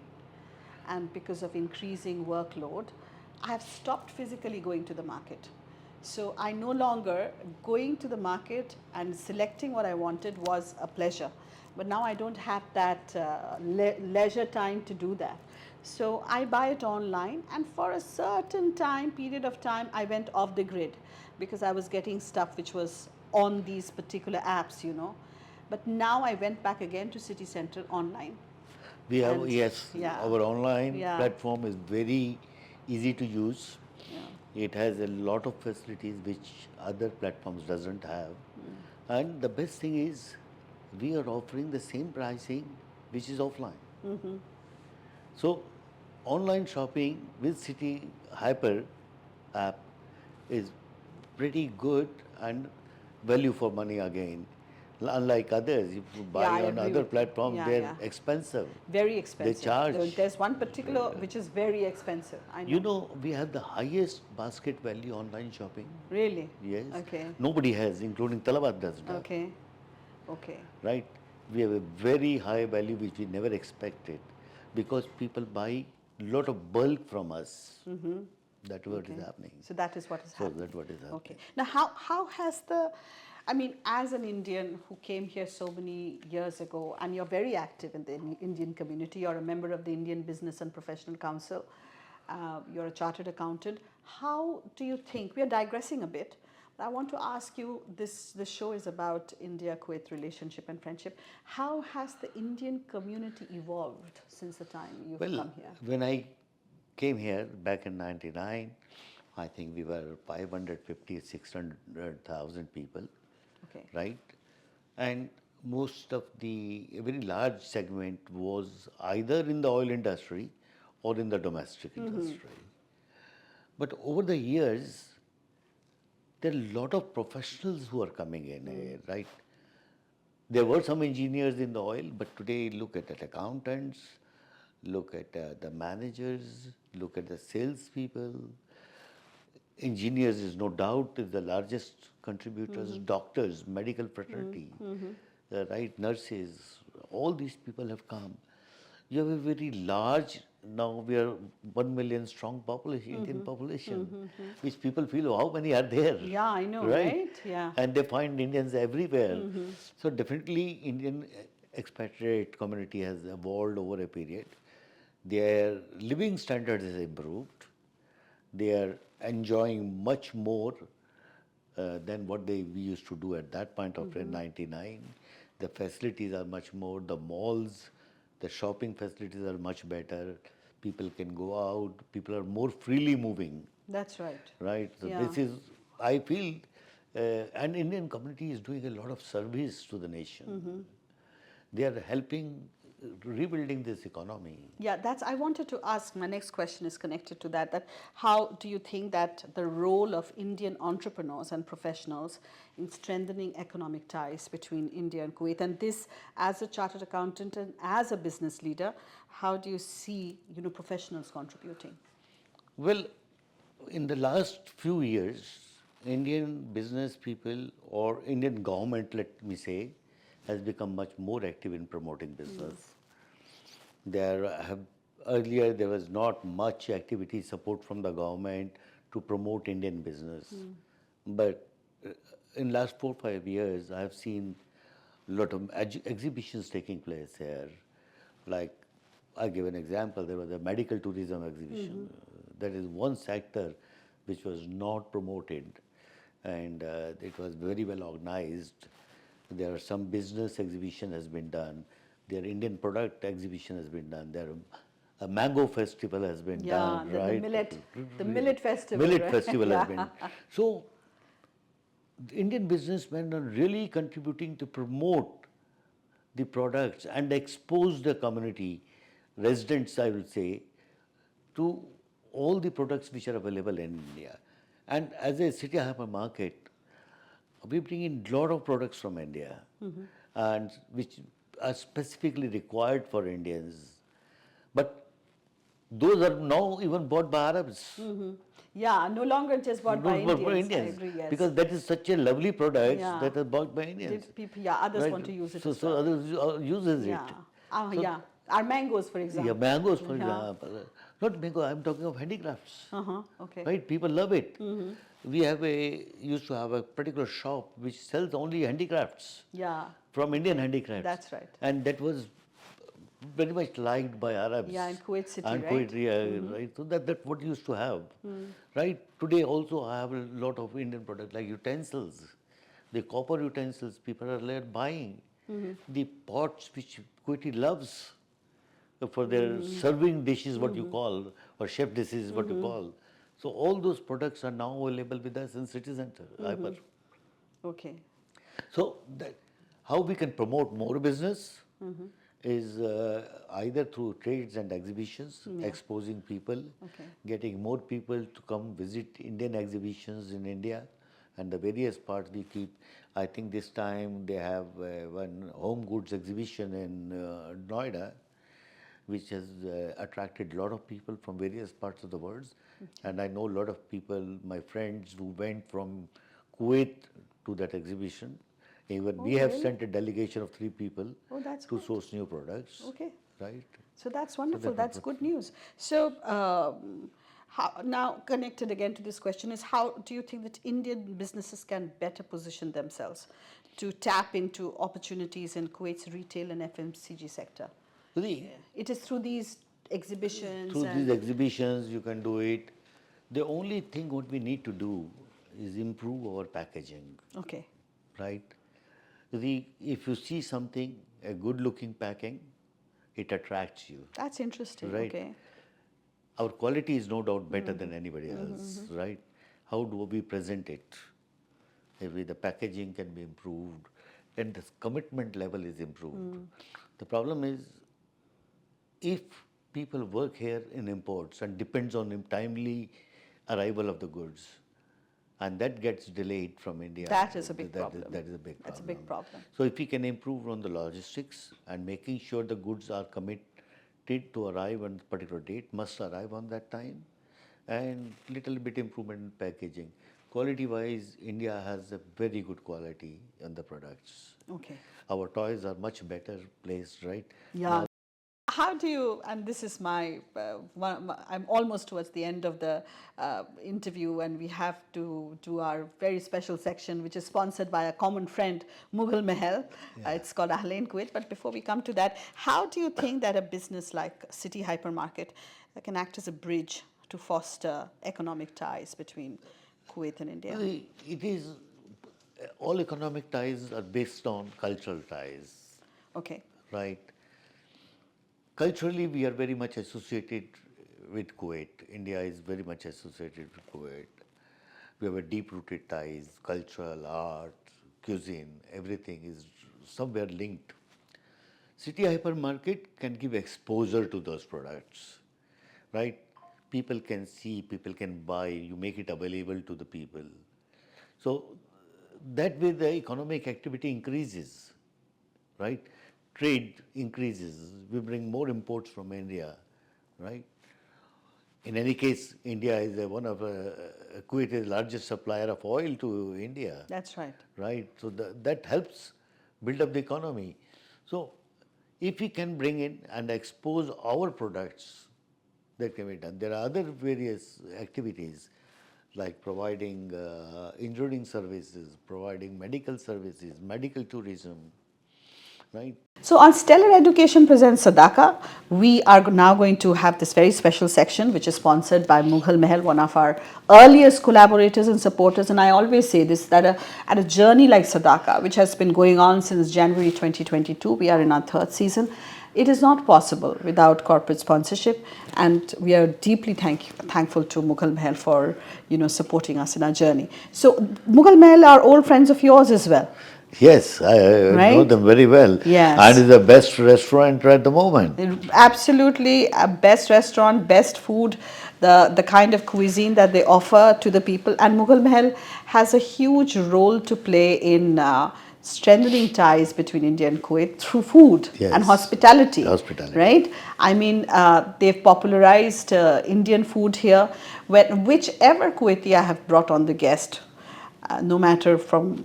and because of increasing workload, I have stopped physically going to the market. So I no longer going to the market and selecting what I wanted was a pleasure. But now I don't have that leisure time to do that. So I buy it online, and for a certain period of time, I went off the grid because I was getting stuff which was on these particular apps, you know. But now I went back again to City Center online. We have, And yes, yeah. our online Yeah. platform is very easy to use. Yeah. It has a lot of facilities which other platforms doesn't have. And the best thing is we are offering the same pricing which is offline. So online shopping with City Hyper app is pretty good and value for money again. Unlike others, if you buy Yeah, I on agree other with you. platforms, Yeah, they're yeah. expensive. Very expensive. charge. There's one particular which is very expensive. I know. You know, we have the highest basket value online shopping. Really? Yes. Okay. Nobody has, including Talabat does not. Okay. Okay. Right? We have a very high value which we never expected because people buy a lot of bulk from us. That's what is happening. So that is what is So happening. that's what is happening. Okay. Now, how has the, I mean, as an Indian who came here so many years ago, and you're very active in the Indian community, you're a member of the Indian Business and Professional Council, you're a chartered accountant. How do you think, we are digressing a bit, but I want to ask you, this show is about India-Kuwait relationship and friendship. How has the Indian community evolved since the time you've come here? When I came here back in 99, I think we were 550, 600,000 people, Okay. right? And most of a very large segment was either in the oil industry or in the domestic industry. But over the years, there are a lot of professionals who are coming in, right? There were some engineers in the oil, but today look at the accountants, look at the managers, look at the salespeople. Engineers is no doubt the largest contributors, doctors, medical fraternity, right, nurses, all these people have come. You have a very large, now we are 1 million strong population, Indian population, which people feel, oh, how many are there? Yeah, I know, right? Yeah. And they find Indians everywhere. So definitely Indian expatriate community has evolved over a period. Their living standards has improved. They are enjoying much more than what we used to do at that point of 99. The facilities are much more, the malls, the shopping facilities are much better. People can go out, people are more freely moving. That's right. Right? So Yeah. this is, I feel, and Indian community is doing a lot of service to the nation. They are helping rebuilding this economy. Yeah, I wanted to ask, my next question is connected to that how do you think that the role of Indian entrepreneurs and professionals in strengthening economic ties between India and Kuwait, and this as a chartered accountant and as a business leader, how do you see, professionals contributing? Well, in the last few years, Indian business people or Indian government, let me say, has become much more active in promoting business. Earlier there was not much activity support from the government to promote Indian business, but in last 4-5 years I have seen a lot of exhibitions taking place here. Like I give an example, there was a medical tourism exhibition. That is one sector which was not promoted, and it was very well organized. There are some business exhibition has been done. There Indian product exhibition has been done. There a mango festival has been done, right? The millet festival. Millet right? festival has been. So the Indian businessmen are really contributing to promote the products and expose the community, residents I will say, to all the products which are available in India. And as a City Hypermarket, we bring in a lot of products from India, and which are specifically required for Indians. But those are now even bought by Arabs. Yeah, no longer just bought by Not Indians. I agree, yes. Because that is such a lovely product Yeah. that are bought by Indians. Others Right? want to use it. So, as so well. others uses it. Yeah. So- Yeah. Our mangoes, for example. Yeah, mangoes, for Yeah. example. Not mango, I'm talking of handicrafts. Okay. Right? People love it. We used to have a particular shop which sells only handicrafts Yeah. from Indian handicrafts. That's right. And that was very much liked by Arabs. Yeah, in Kuwait City, and right? Kuwait, yeah, right? So that's what used to have. Right? Today also I have a lot of Indian products like utensils. The copper utensils people are there buying. The pots which Kuwaiti loves for their serving dishes, what you call, or chef dishes, what you call. So all those products are now available with us in City Center, Hyper. Okay. So how we can promote more business is either through trades and exhibitions, exposing people, getting more people to come visit Indian exhibitions in India, and the various parts we keep. I think this time they have one home goods exhibition in Noida, which has attracted a lot of people from various parts of the world. And I know a lot of people, my friends who went from Kuwait to that exhibition. Even we have really? sent a delegation of 3 people That's to good. source new products. Okay. Right? So that's wonderful. that- That's good news. So, Now, connected again to this question is, how do you think that Indian businesses can better position themselves to tap into opportunities in Kuwait's retail and FMCG sector? It is through these exhibitions. Through these exhibitions, you can do it. The only thing what we need to do is improve our packaging, Okay. right? If you see something, a good-looking packing, it attracts you, That's interesting. right? Okay. Our quality is no doubt better than anybody else, right? How do we present it? Maybe the packaging can be improved and the commitment level is improved. The problem is, if people work here in imports and depends on timely arrival of the goods, and that gets delayed from India, That is a big problem. That is a big problem. That's a big problem. So if we can improve on the logistics and making sure the goods are committed to arrive on a particular date, must arrive on that time, and little bit improvement in packaging. Quality wise, India has a very good quality on the products. Okay. Our toys are much better placed, right? Yeah. How do you, and this is I'm almost towards the end of the interview, and we have to do our very special section, which is sponsored by a common friend, Mughal Mahal. It's called India and Kuwait. But before we come to that, how do you think that a business like City Hypermarket can act as a bridge to foster economic ties between Kuwait and India? It is, all economic ties are based on cultural ties, Okay. right? Culturally, we are very much associated with Kuwait. India is very much associated with Kuwait. We have a deep-rooted ties, cultural, art, cuisine, everything is somewhere linked. City Hypermarket can give exposure to those products, right? People can see, people can buy, you make it available to the people. So that way the economic activity increases, right? Trade increases, we bring more imports from India, right? In any case, India is Kuwait is the largest supplier of oil to India. That's right. Right? So that helps build up the economy. So if we can bring in and expose our products, that can be done. There are other various activities like providing engineering services, providing medical services, medical tourism, right? So on Stellar Education Presents Sadaaqa, we are now going to have this very special section, which is sponsored by Mughal Mahal, one of our earliest collaborators and supporters. And I always say this, that at a journey like Sadaaqa, which has been going on since January 2022, we are in our third season. It is not possible without corporate sponsorship, and we are deeply thankful to Mughal Mahal for supporting us in our journey. So Mughal Mahal are old friends of yours as well. Yes, I know them very well. Yes. And it's the best restaurant at the moment. Absolutely, best restaurant, best food, the kind of cuisine that they offer to the people. And Mughal Mahal has a huge role to play in strengthening ties between India and Kuwait through food and hospitality. Right? I mean, they've popularized Indian food here. Whichever Kuwaiti I have brought on the guest, no matter from,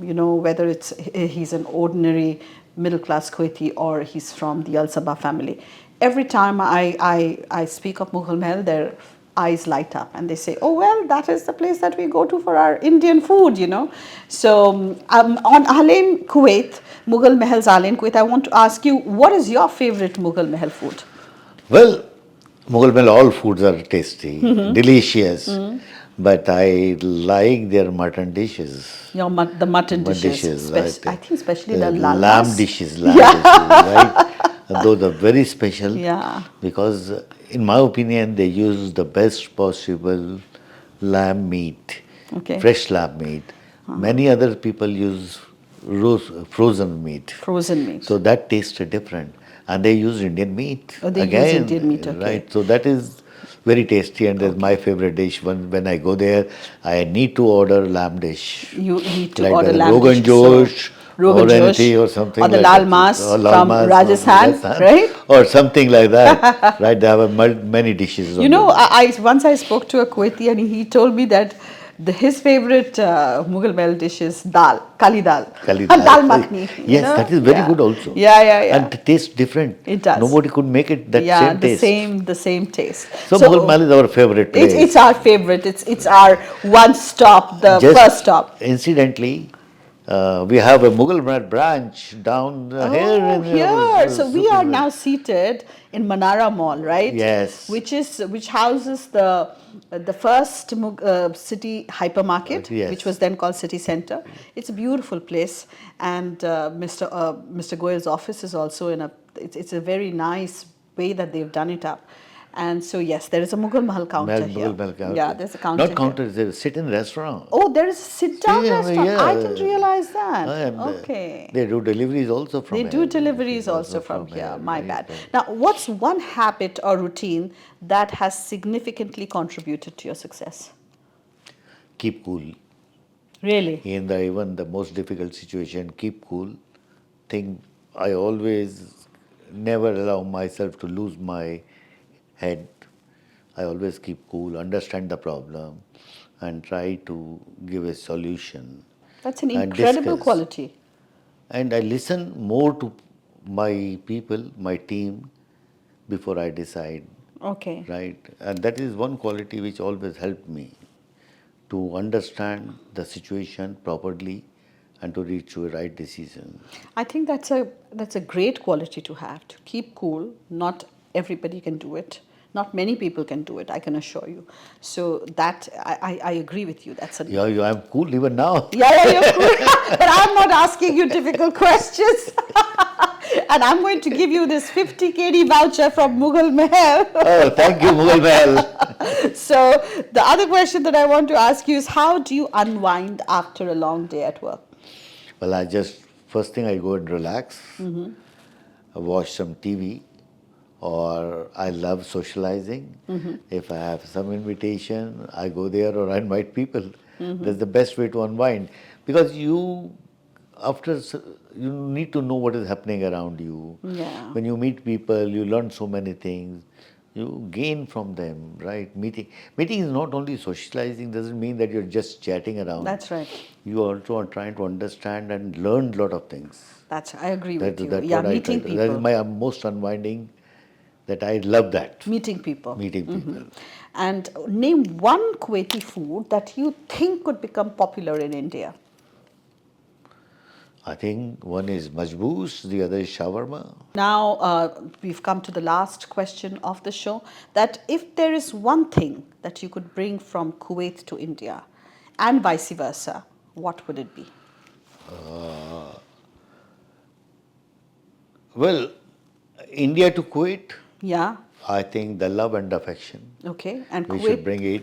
whether he's an ordinary middle-class Kuwaiti or he's from the Al Sabah family. Every time I speak of Mughal Mahal, their eyes light up and they say, oh, well, that is the place that we go to for our Indian food, So on Alain Kuwait, Mughal Mahal's Alain Kuwait, I want to ask you, what is your favorite Mughal Mahal food? Well, Mughal Mahal, all foods are tasty, delicious. But I like their mutton dishes. The mutton dishes. Right? I think especially the lamb dishes, right? Those are very special. Yeah. Because in my opinion, they use the best possible lamb meat, fresh lamb meat. Many other people use frozen meat. Frozen meat. So that tastes different. And they use Indian meat. Oh, they use Indian meat, okay. Right? So that is very tasty, and that's my favorite dish. When I go there, I need to order lamb dish. You need to like order lamb Rogan dish. Josh, Rogan or Josh, anything, or something or the like lal that. mas Or from Rajasthan, right? Or something like that. Right? They have many dishes. Once I spoke to a Kuwaiti and he told me that His favorite Mughal Mahal dish is dal, kali dal, Kali dal, dal. makhni. Yes, that is very good also. Yeah, yeah, yeah. And it tastes different. It does. Nobody could make it that Yeah, same taste. the same taste. So Mughal Mahal is our favorite place. It's our favorite. It's our one stop, the Just first stop. incidentally, we have a Mughal Mahal branch down here. Oh, In here. So we are Sukhumvit. now seated in Manara Mall, right? Yes. Which houses the first city hypermarket, Yes. which was then called City Center. It's a beautiful place, and Mr. Goyal's office is also in a. It's a very nice way that they've done it up. And so yes, there is a Mughal Mahal counter here. Mughal Mahal counter. Yeah, there's a counter. Not here. counter, there's a sit-in restaurant. Oh, there is a sit-down Yeah, restaurant. yeah. I didn't realize that. And Okay. they do deliveries also from They here. do deliveries also from here. My bad. Now, what's one habit or routine that has significantly contributed to your success? Keep cool. Really? In even the most difficult situation, keep cool. I always never allow myself to lose my head. I always keep cool, understand the problem, and try to give a solution. That's an and incredible discuss. quality. And I listen more to my people, my team, before I decide, Okay. right? And that is one quality which always helped me to understand the situation properly and to reach to a right decision. I think that's a great quality to have, to keep cool. Not everybody can do it. Not many people can do it, I can assure you. So that I agree with you. That's a Yeah, I'm cool even now. Yeah, you're cool. But I'm not asking you difficult questions. And I'm going to give you this 50 KD voucher from Mughal Mahal. Oh, thank you, Mughal Mahal. So the other question that I want to ask you is, how do you unwind after a long day at work? Well, first thing I go and relax, watch some TV, or I love socializing. If I have some invitation, I go there or I invite people. That's the best way to unwind, because you need to know what is happening around you. Yeah. When you meet people, you learn so many things. You gain from them, right? Meeting is not only socializing. Doesn't mean that you're just chatting around. That's right. You also are trying to understand and learn a lot of things. I agree with you. That's Yeah, what I meeting try to- people. That is my most unwinding. That I love that. Meeting people. Meeting people. And name one Kuwaiti food that you think could become popular in India. I think one is majboos, the other is shawarma. Now, we've come to the last question of the show, that if there is one thing that you could bring from Kuwait to India and vice versa, what would it be? Well, India to Kuwait, Yeah. I think the love and affection. Okay. And We Kuwait. should bring it.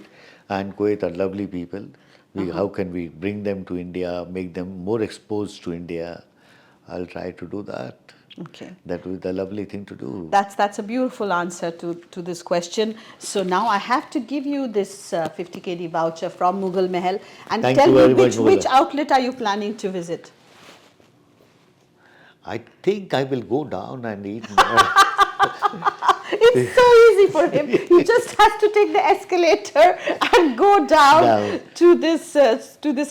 And Kuwait are lovely people. How can we bring them to India, make them more exposed to India? I'll try to do that. Okay. That would be the lovely thing to do. That's a beautiful answer to this question. So now I have to give you this 50 KD voucher from Mughal Mahal, and Thank tell you me very much, which Mughal. outlet are you planning to visit? I think I will go down and eat more. It's so easy for him. He just has to take the escalator and go down to this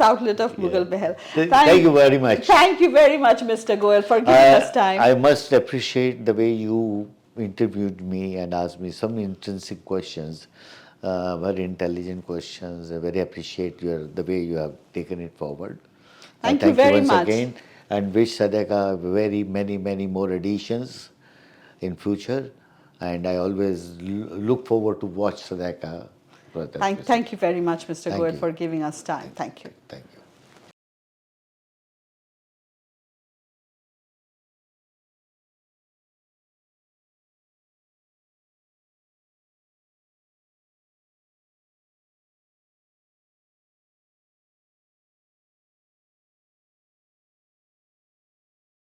outlet of Mughal Mahal. Thank you very much. Thank you very much, Mr. Goel, for giving us time. I must appreciate the way you interviewed me and asked me some intrinsic questions, very intelligent questions. I very appreciate the way you have taken it forward. Thank you very once much. again, and wish Sadaaqa very many more editions in future. And I always look forward to watch Sadaaqa. Thank you very much, Mr. Thank Goel, you. for giving us time. Thank you. Thank you.